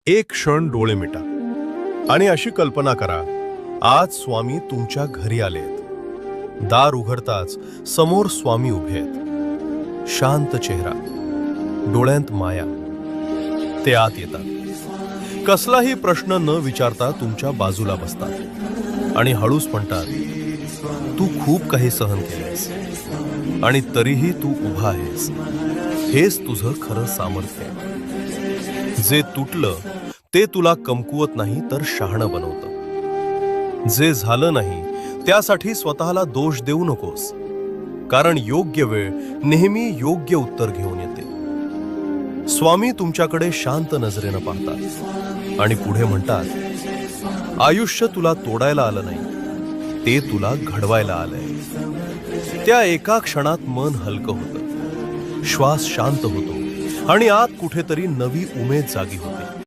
एक क्षण डोळे मिटा आणि अशी कल्पना करा, आज स्वामी तुमच्या घरी आलेत. दार उघडताच समोर स्वामी उभे आहेत. शांत चेहरा, डोळ्यांत माया. ते आत येतात. कसलाही प्रश्न न विचारता तुमच्या बाजूला बसतात आणि हळूच म्हणतात, तू खूप काही सहन केलेस आणि तरीही तू उभा आहेस. हेच तुझं खरं सामर्थ्य आहे. जे तुटलं ते तुला कमकुवत नाही तर शहाणं बनवतं. जे झालं नाही त्यासाठी स्वतःला दोष देऊ नकोस, कारण योग्य वेळ नेहमी योग्य उत्तर घेऊन येते. स्वामी तुमच्याकडे शांत नजरेनं पाहतात आणि पुढे म्हणतात, आयुष्य तुला तोडायला आलं नाही, ते तुला घडवायला आलंय. त्या एका क्षणात मन हलकं होतं, श्वास शांत होतो आणि आत कुठेतरी नवी उमेद जागी होते.